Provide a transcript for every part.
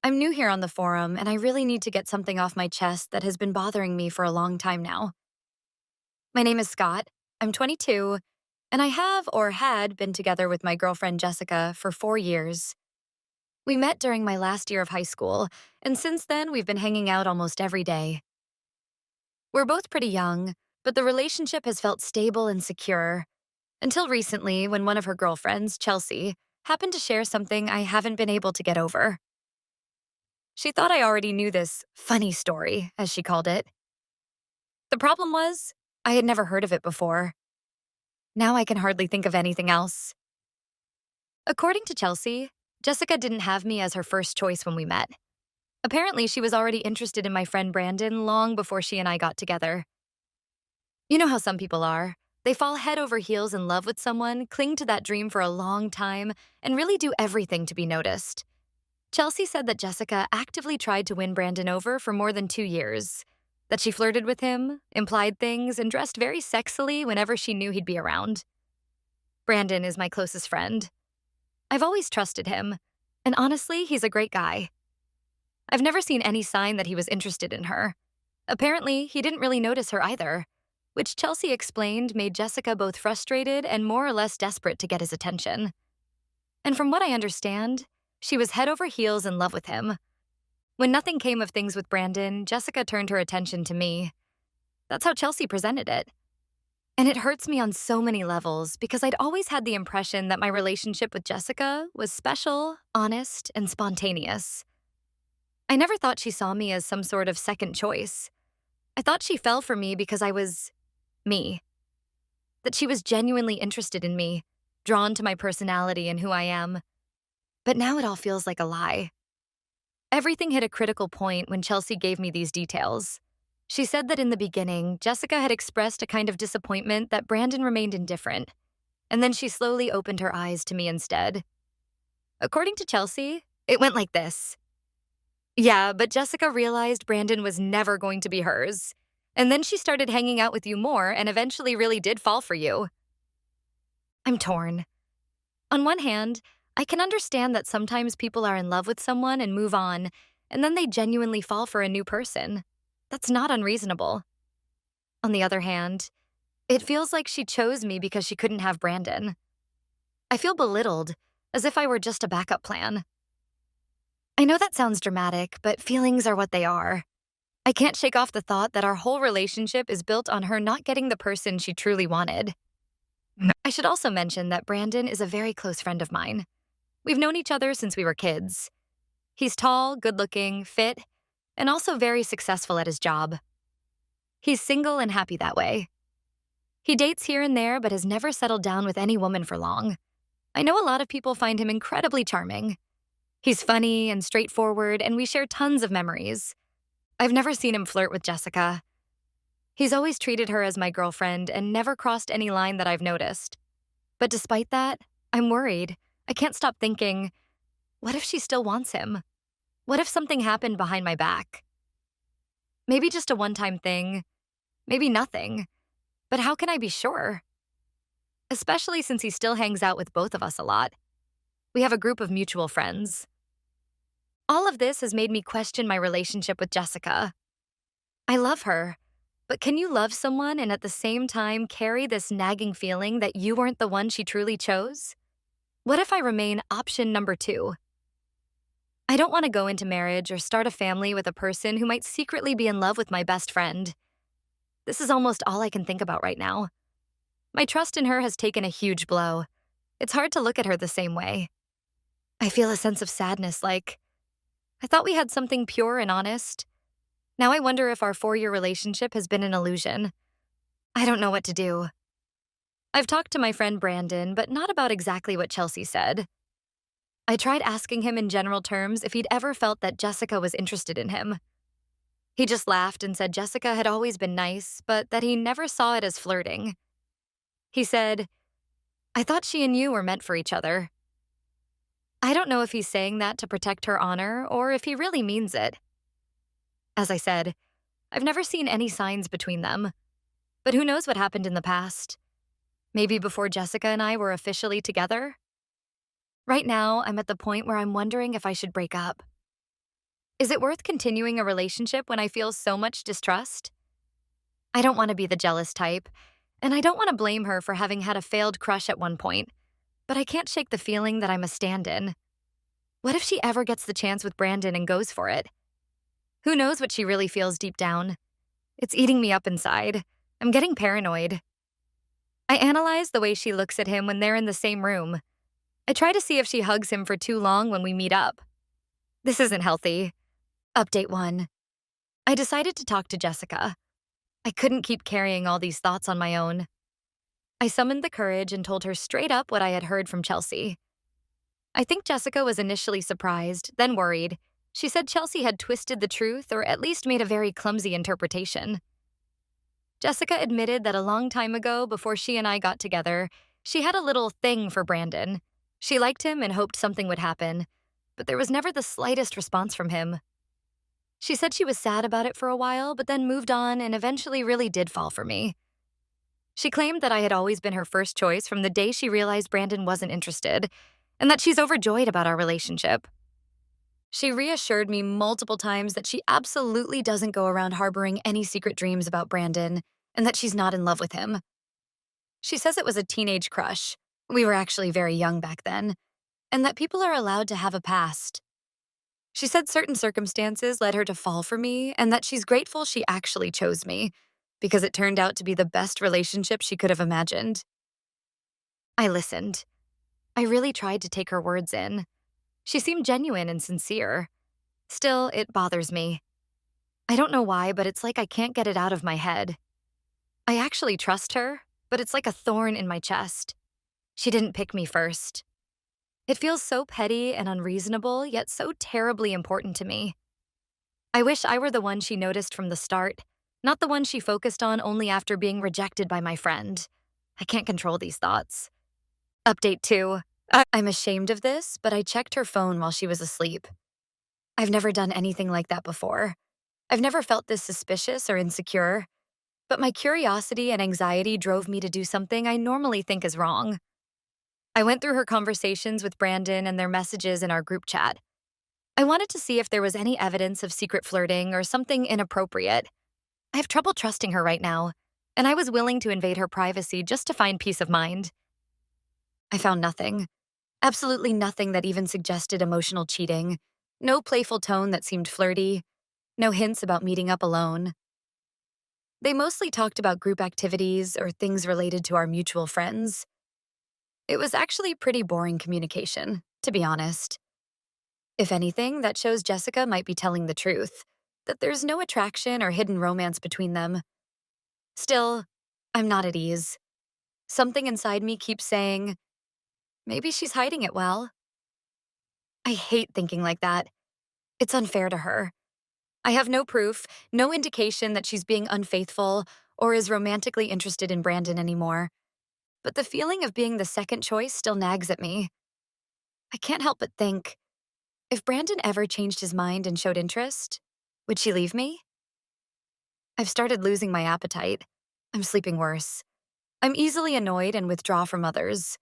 I'm new here on the forum, and I really need to get something off my chest that has been bothering me for a long time now. My name is Scott. I'm 22, and I have or had been together with my girlfriend Jessica for 4 years. We met during my last year of high school, and since then we've been hanging out almost every day. We're both pretty young, but the relationship has felt stable and secure until recently when one of her girlfriends, Chelsea, happened to share something I haven't been able to get over. She thought I already knew this funny story, as she called it. The problem was, I had never heard of it before. Now I can hardly think of anything else. According to Chelsea, Jessica didn't have me as her first choice when we met. Apparently, she was already interested in my friend Brandon long before she and I got together. You know how some people are. They fall head over heels in love with someone, cling to that dream for a long time, and really do everything to be noticed. Chelsea said that Jessica actively tried to win Brandon over for more than 2 years, that she flirted with him, implied things, and dressed very sexily whenever she knew he'd be around. Brandon is my closest friend. I've always trusted him, and honestly, he's a great guy. I've never seen any sign that he was interested in her. Apparently, he didn't really notice her either, which Chelsea explained made Jessica both frustrated and more or less desperate to get his attention. And from what I understand, she was head over heels in love with him. When nothing came of things with Brandon, Jessica turned her attention to me. That's how Chelsea presented it. And it hurts me on so many levels because I'd always had the impression that my relationship with Jessica was special, honest, and spontaneous. I never thought she saw me as some sort of second choice. I thought she fell for me because I was me. That she was genuinely interested in me, drawn to my personality and who I am. But now it all feels like a lie. Everything hit a critical point when Chelsea gave me these details. She said that in the beginning, Jessica had expressed a kind of disappointment that Brandon remained indifferent, and then she slowly opened her eyes to me instead. According to Chelsea, it went like this. Yeah, but Jessica realized Brandon was never going to be hers, and then she started hanging out with you more and eventually really did fall for you. I'm torn. On one hand, I can understand that sometimes people are in love with someone and move on, and then they genuinely fall for a new person. That's not unreasonable. On the other hand, it feels like she chose me because she couldn't have Brandon. I feel belittled, as if I were just a backup plan. I know that sounds dramatic, but feelings are what they are. I can't shake off the thought that our whole relationship is built on her not getting the person she truly wanted. I should also mention that Brandon is a very close friend of mine. We've known each other since we were kids. He's tall, good-looking, fit, and also very successful at his job. He's single and happy that way. He dates here and there, but has never settled down with any woman for long. I know a lot of people find him incredibly charming. He's funny and straightforward, and we share tons of memories. I've never seen him flirt with Jessica. He's always treated her as my girlfriend and never crossed any line that I've noticed. But despite that, I'm worried. I can't stop thinking, what if she still wants him? What if something happened behind my back? Maybe just a one-time thing, maybe nothing. But how can I be sure? Especially since he still hangs out with both of us a lot. We have a group of mutual friends. All of this has made me question my relationship with Jessica. I love her, but can you love someone and at the same time carry this nagging feeling that you weren't the one she truly chose? What if I remain option number 2? I don't want to go into marriage or start a family with a person who might secretly be in love with my best friend. This is almost all I can think about right now. My trust in her has taken a huge blow. It's hard to look at her the same way. I feel a sense of sadness, like, I thought we had something pure and honest. Now I wonder if our 4-year relationship has been an illusion. I don't know what to do. I've talked to my friend Brandon, but not about exactly what Chelsea said. I tried asking him in general terms if he'd ever felt that Jessica was interested in him. He just laughed and said Jessica had always been nice, but that he never saw it as flirting. He said, I thought she and you were meant for each other. I don't know if he's saying that to protect her honor or if he really means it. As I said, I've never seen any signs between them. But who knows what happened in the past? Maybe before Jessica and I were officially together? Right now, I'm at the point where I'm wondering if I should break up. Is it worth continuing a relationship when I feel so much distrust? I don't want to be the jealous type, and I don't want to blame her for having had a failed crush at one point, but I can't shake the feeling that I'm a stand in. What if she ever gets the chance with Brandon and goes for it? Who knows what she really feels deep down? It's eating me up inside. I'm getting paranoid. I analyze the way she looks at him when they're in the same room. I try to see if she hugs him for too long when we meet up. This isn't healthy. Update 1. I decided to talk to Jessica. I couldn't keep carrying all these thoughts on my own. I summoned the courage and told her straight up what I had heard from Chelsea. I think Jessica was initially surprised, then worried. She said Chelsea had twisted the truth or at least made a very clumsy interpretation. Jessica admitted that a long time ago, before she and I got together, she had a little thing for Brandon. She liked him and hoped something would happen, but there was never the slightest response from him. She said she was sad about it for a while, but then moved on and eventually really did fall for me. She claimed that I had always been her first choice from the day she realized Brandon wasn't interested, and that she's overjoyed about our relationship. She reassured me multiple times that she absolutely doesn't go around harboring any secret dreams about Brandon, and that she's not in love with him. She says it was a teenage crush. We were actually very young back then, and that people are allowed to have a past. She said certain circumstances led her to fall for me, and that she's grateful she actually chose me, because it turned out to be the best relationship she could have imagined. I listened. I really tried to take her words in. She seemed genuine and sincere. Still, it bothers me. I don't know why, but it's like I can't get it out of my head. I actually trust her, but it's like a thorn in my chest. She didn't pick me first. It feels so petty and unreasonable, yet so terribly important to me. I wish I were the one she noticed from the start, not the one she focused on only after being rejected by my friend. I can't control these thoughts. Update 2. I'm ashamed of this, but I checked her phone while she was asleep. I've never done anything like that before. I've never felt this suspicious or insecure, but my curiosity and anxiety drove me to do something I normally think is wrong. I went through her conversations with Brandon and their messages in our group chat. I wanted to see if there was any evidence of secret flirting or something inappropriate. I have trouble trusting her right now, and I was willing to invade her privacy just to find peace of mind. I found nothing. Absolutely nothing that even suggested emotional cheating. No playful tone that seemed flirty. No hints about meeting up alone. They mostly talked about group activities or things related to our mutual friends. It was actually pretty boring communication, to be honest. If anything, that shows Jessica might be telling the truth, that there's no attraction or hidden romance between them. Still, I'm not at ease. Something inside me keeps saying, maybe she's hiding it well. I hate thinking like that. It's unfair to her. I have no proof, no indication that she's being unfaithful or is romantically interested in Brandon anymore. But the feeling of being the second choice still nags at me. I can't help but think, if Brandon ever changed his mind and showed interest, would she leave me? I've started losing my appetite. I'm sleeping worse. I'm easily annoyed and withdraw from others.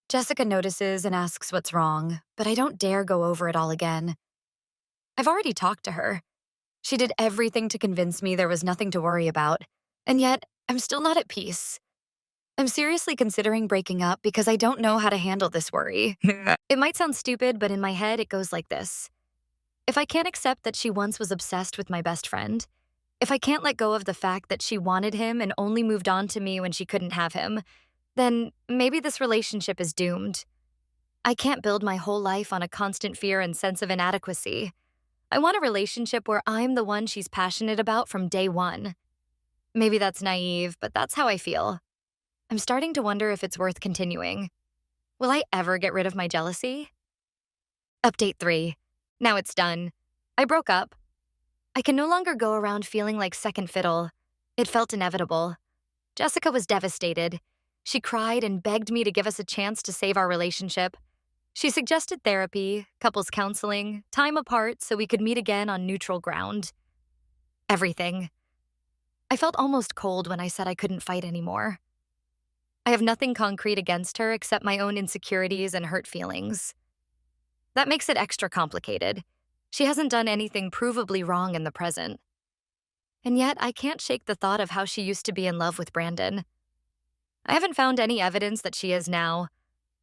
Jessica notices and asks what's wrong, but I don't dare go over it all again. I've already talked to her. She did everything to convince me there was nothing to worry about, and yet I'm still not at peace. I'm seriously considering breaking up because I don't know how to handle this worry. It might sound stupid, but in my head it goes like this. If I can't accept that she once was obsessed with my best friend, if I can't let go of the fact that she wanted him and only moved on to me when she couldn't have him, then maybe this relationship is doomed. I can't build my whole life on a constant fear and sense of inadequacy. I want a relationship where I'm the one she's passionate about from day one. Maybe that's naive, but that's how I feel. I'm starting to wonder if it's worth continuing. Will I ever get rid of my jealousy? Update 3. Now it's done. I broke up. I can no longer go around feeling like second fiddle. It felt inevitable. Jessica was devastated. She cried and begged me to give us a chance to save our relationship. She suggested therapy, couples counseling, time apart so we could meet again on neutral ground. Everything. I felt almost cold when I said I couldn't fight anymore. I have nothing concrete against her except my own insecurities and hurt feelings. That makes it extra complicated. She hasn't done anything provably wrong in the present. And yet, I can't shake the thought of how she used to be in love with Brandon. I haven't found any evidence that she is now,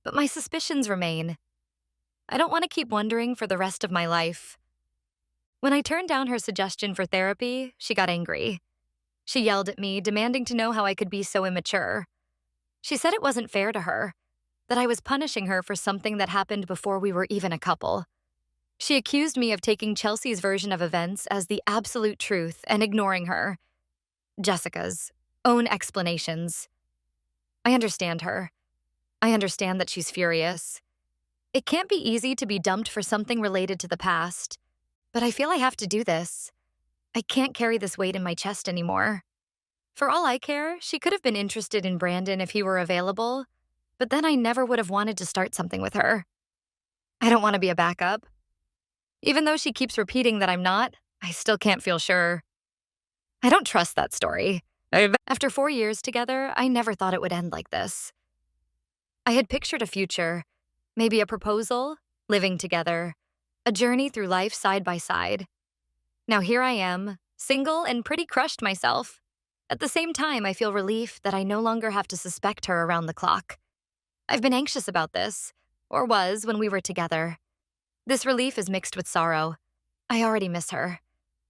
but my suspicions remain. I don't want to keep wondering for the rest of my life. When I turned down her suggestion for therapy, she got angry. She yelled at me, demanding to know how I could be so immature. She said it wasn't fair to her, that I was punishing her for something that happened before we were even a couple. She accused me of taking Chelsea's version of events as the absolute truth and ignoring her, Jessica's, own explanations. I understand her. I understand that she's furious. It can't be easy to be dumped for something related to the past, but I feel I have to do this. I can't carry this weight in my chest anymore. For all I care, she could have been interested in Brandon if he were available, but then I never would have wanted to start something with her. I don't want to be a backup. Even though she keeps repeating that I'm not, I still can't feel sure. I don't trust that story. After 4 years together, I never thought it would end like this. I had pictured a future, maybe a proposal, living together, a journey through life side by side. Now here I am, single and pretty crushed myself. At the same time, I feel relief that I no longer have to suspect her around the clock. I've been anxious about this, or was when we were together. This relief is mixed with sorrow. I already miss her.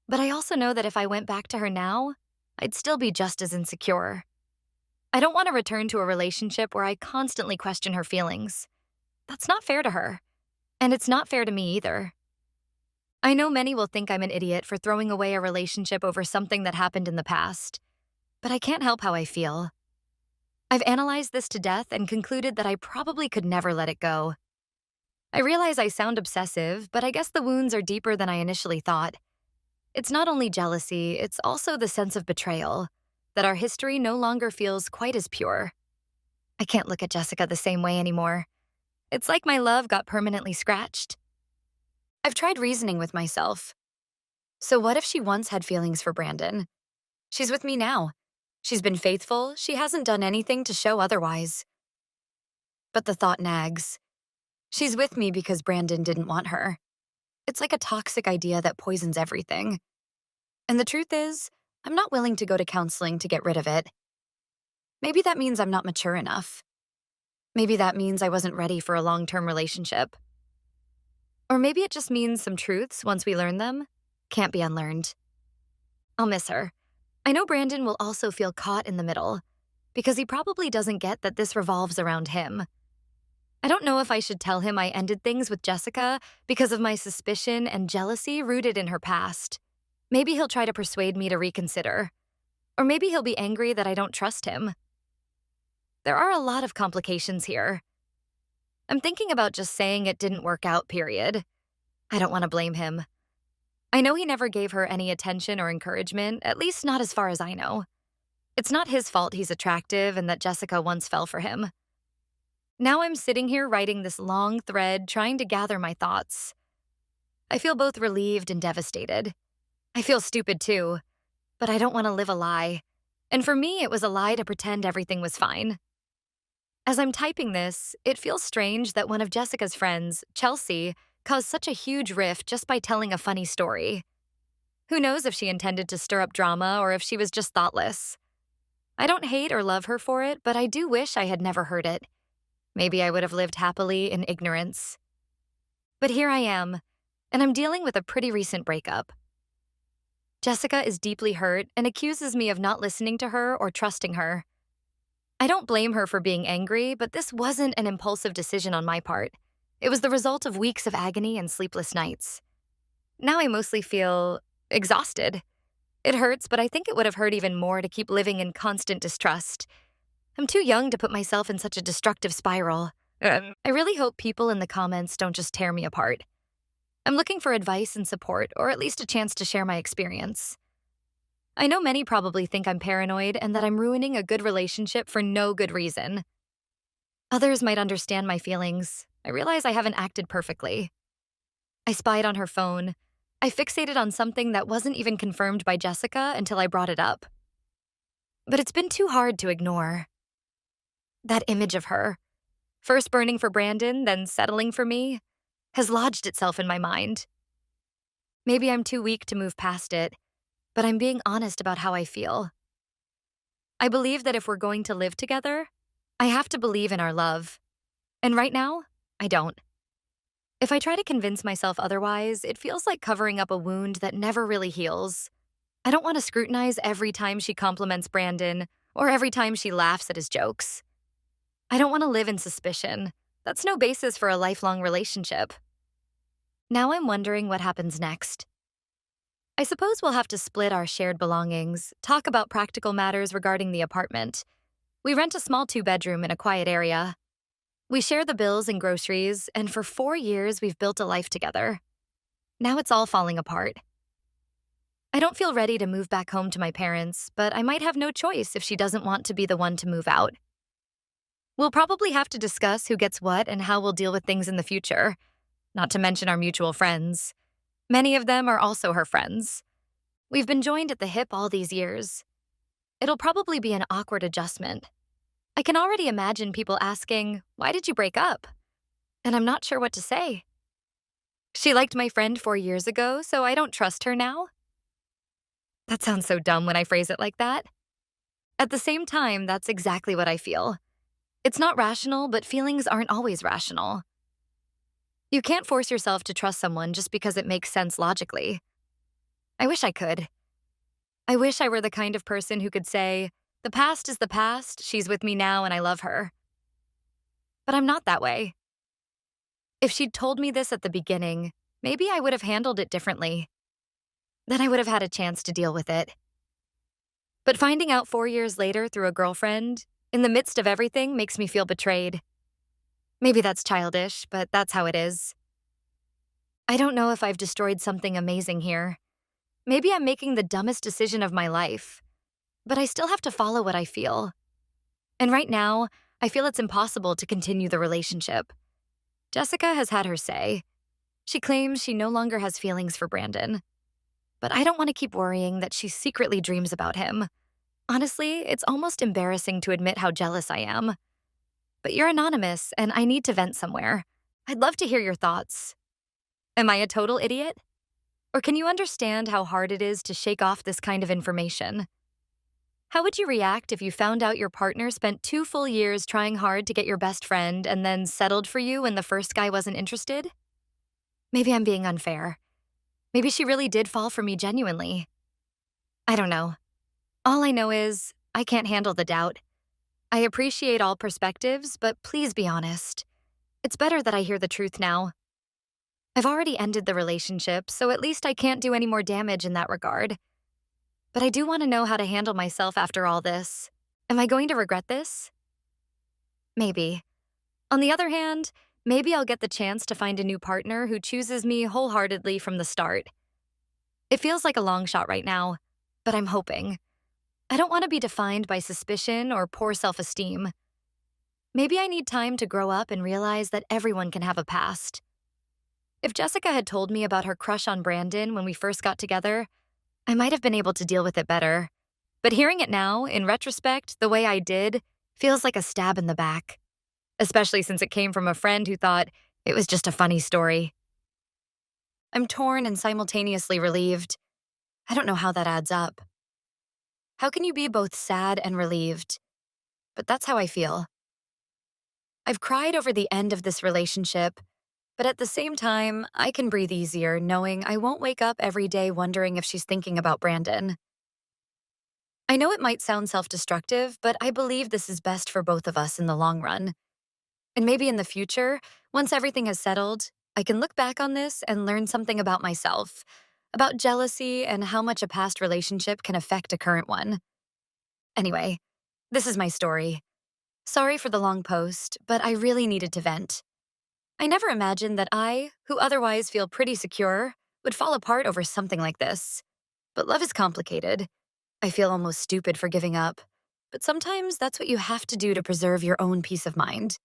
But I also know that if I went back to her now, I'd still be just as insecure. I don't want to return to a relationship where I constantly question her feelings. That's not fair to her. And it's not fair to me either. I know many will think I'm an idiot for throwing away a relationship over something that happened in the past, but I can't help how I feel. I've analyzed this to death and concluded that I probably could never let it go. I realize I sound obsessive, but I guess the wounds are deeper than I initially thought. It's not only jealousy, it's also the sense of betrayal, that our history no longer feels quite as pure. I can't look at Jessica the same way anymore. It's like my love got permanently scratched. I've tried reasoning with myself. So what if she once had feelings for Brandon? She's with me now. She's been faithful, she hasn't done anything to show otherwise. But the thought nags. She's with me because Brandon didn't want her. It's like a toxic idea that poisons everything. And the truth is, I'm not willing to go to counseling to get rid of it. Maybe that means I'm not mature enough. Maybe that means I wasn't ready for a long-term relationship. Or maybe it just means some truths, once we learn them, can't be unlearned. I'll miss her. I know Brandon will also feel caught in the middle, because he probably doesn't get that this revolves around him. I don't know if I should tell him I ended things with Jessica because of my suspicion and jealousy rooted in her past. Maybe he'll try to persuade me to reconsider. Or maybe he'll be angry that I don't trust him. There are a lot of complications here. I'm thinking about just saying it didn't work out, period. I don't want to blame him. I know he never gave her any attention or encouragement, at least not as far as I know. It's not his fault he's attractive and that Jessica once fell for him. Now I'm sitting here writing this long thread, trying to gather my thoughts. I feel both relieved and devastated. I feel stupid too, but I don't want to live a lie. And for me, it was a lie to pretend everything was fine. As I'm typing this, it feels strange that one of Jessica's friends, Chelsea, caused such a huge rift just by telling a funny story. Who knows if she intended to stir up drama or if she was just thoughtless. I don't hate or love her for it, but I do wish I had never heard it. Maybe I would have lived happily in ignorance. But here I am, and I'm dealing with a pretty recent breakup. Jessica is deeply hurt and accuses me of not listening to her or trusting her. I don't blame her for being angry, but this wasn't an impulsive decision on my part. It was the result of weeks of agony and sleepless nights. Now I mostly feel exhausted. It hurts, but I think it would have hurt even more to keep living in constant distrust. I'm too young to put myself in such a destructive spiral. I really hope people in the comments don't just tear me apart. I'm looking for advice and support, or at least a chance to share my experience. I know many probably think I'm paranoid and that I'm ruining a good relationship for no good reason. Others might understand my feelings. I realize I haven't acted perfectly. I spied on her phone. I fixated on something that wasn't even confirmed by Jessica until I brought it up. But it's been too hard to ignore. That image of her, first burning for Brandon, then settling for me, has lodged itself in my mind. Maybe I'm too weak to move past it, but I'm being honest about how I feel. I believe that if we're going to live together, I have to believe in our love. And right now, I don't. If I try to convince myself otherwise, it feels like covering up a wound that never really heals. I don't want to scrutinize every time she compliments Brandon or every time she laughs at his jokes. I don't want to live in suspicion. That's no basis for a lifelong relationship. Now I'm wondering what happens next. I suppose we'll have to split our shared belongings, talk about practical matters regarding the apartment. We rent a small two-bedroom in a quiet area. We share the bills and groceries, and for 4 years we've built a life together. Now it's all falling apart. I don't feel ready to move back home to my parents, but I might have no choice if she doesn't want to be the one to move out. We'll probably have to discuss who gets what and how we'll deal with things in the future, not to mention our mutual friends. Many of them are also her friends. We've been joined at the hip all these years. It'll probably be an awkward adjustment. I can already imagine people asking, "Why did you break up?" And I'm not sure what to say. She liked my friend 4 years ago, so I don't trust her now? That sounds so dumb when I phrase it like that. At the same time, that's exactly what I feel. It's not rational, but feelings aren't always rational. You can't force yourself to trust someone just because it makes sense logically. I wish I could. I wish I were the kind of person who could say, "The past is the past, she's with me now and I love her." But I'm not that way. If she'd told me this at the beginning, maybe I would have handled it differently. Then I would have had a chance to deal with it. But finding out 4 years later through a girlfriend, in the midst of everything, makes me feel betrayed. Maybe that's childish, but that's how it is. I don't know if I've destroyed something amazing here. Maybe I'm making the dumbest decision of my life. But I still have to follow what I feel. And right now, I feel it's impossible to continue the relationship. Jessica has had her say. She claims she no longer has feelings for Brandon. But I don't want to keep worrying that she secretly dreams about him. Honestly, it's almost embarrassing to admit how jealous I am. But you're anonymous, and I need to vent somewhere. I'd love to hear your thoughts. Am I a total idiot? Or can you understand how hard it is to shake off this kind of information? How would you react if you found out your partner spent 2 full years trying hard to get your best friend and then settled for you when the first guy wasn't interested? Maybe I'm being unfair. Maybe she really did fall for me genuinely. I don't know. All I know is I can't handle the doubt. I appreciate all perspectives, but please be honest. It's better that I hear the truth now. I've already ended the relationship, so at least I can't do any more damage in that regard. But I do want to know how to handle myself after all this. Am I going to regret this? Maybe. On the other hand, maybe I'll get the chance to find a new partner who chooses me wholeheartedly from the start. It feels like a long shot right now, but I'm hoping. I don't want to be defined by suspicion or poor self-esteem. Maybe I need time to grow up and realize that everyone can have a past. If Jessica had told me about her crush on Brandon when we first got together, I might have been able to deal with it better. But hearing it now, in retrospect, the way I did, feels like a stab in the back. Especially since it came from a friend who thought it was just a funny story. I'm torn and simultaneously relieved. I don't know how that adds up. How can you be both sad and relieved? But that's how I feel. I've cried over the end of this relationship, but at the same time, I can breathe easier knowing I won't wake up every day wondering if she's thinking about Brandon. I know it might sound self-destructive, but I believe this is best for both of us in the long run. And maybe in the future, once everything has settled, I can look back on this and learn something about myself, about jealousy and how much a past relationship can affect a current one. Anyway, this is my story. Sorry for the long post, but I really needed to vent. I never imagined that I, who otherwise feel pretty secure, would fall apart over something like this. But love is complicated. I feel almost stupid for giving up. But sometimes that's what you have to do to preserve your own peace of mind.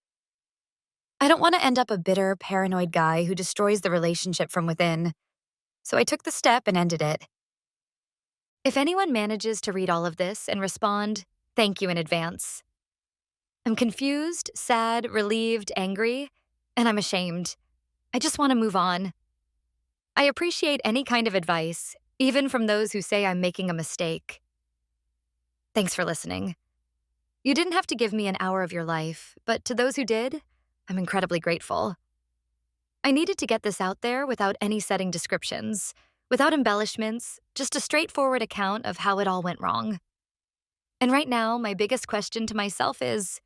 I don't want to end up a bitter, paranoid guy who destroys the relationship from within. So I took the step and ended it. If anyone manages to read all of this and respond, thank you in advance. I'm confused, sad, relieved, angry, and I'm ashamed. I just want to move on. I appreciate any kind of advice, even from those who say I'm making a mistake. Thanks for listening. You didn't have to give me an hour of your life, but to those who did, I'm incredibly grateful. I needed to get this out there without any setting descriptions, without embellishments, just a straightforward account of how it all went wrong. And right now, my biggest question to myself is,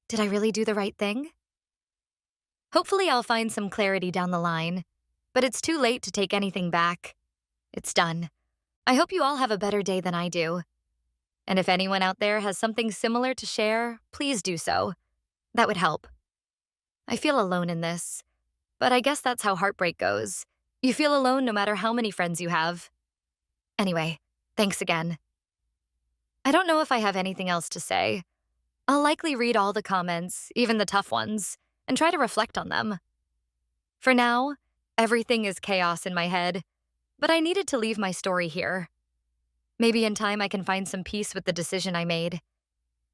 did I really do the right thing? Hopefully, I'll find some clarity down the line, but it's too late to take anything back. It's done. I hope you all have a better day than I do. And if anyone out there has something similar to share, please do so. That would help. I feel alone in this, but I guess that's how heartbreak goes. You feel alone no matter how many friends you have. Anyway, thanks again. I don't know if I have anything else to say. I'll likely read all the comments, even the tough ones, and try to reflect on them. For now, everything is chaos in my head, but I needed to leave my story here. Maybe in time I can find some peace with the decision I made.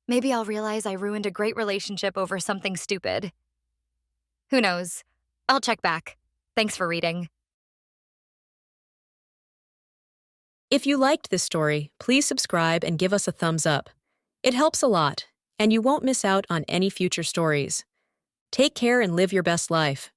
Maybe I'll realize I ruined a great relationship over something stupid. Who knows? I'll check back. Thanks for reading. If you liked this story, please subscribe and give us a thumbs up. It helps a lot, and you won't miss out on any future stories. Take care and live your best life.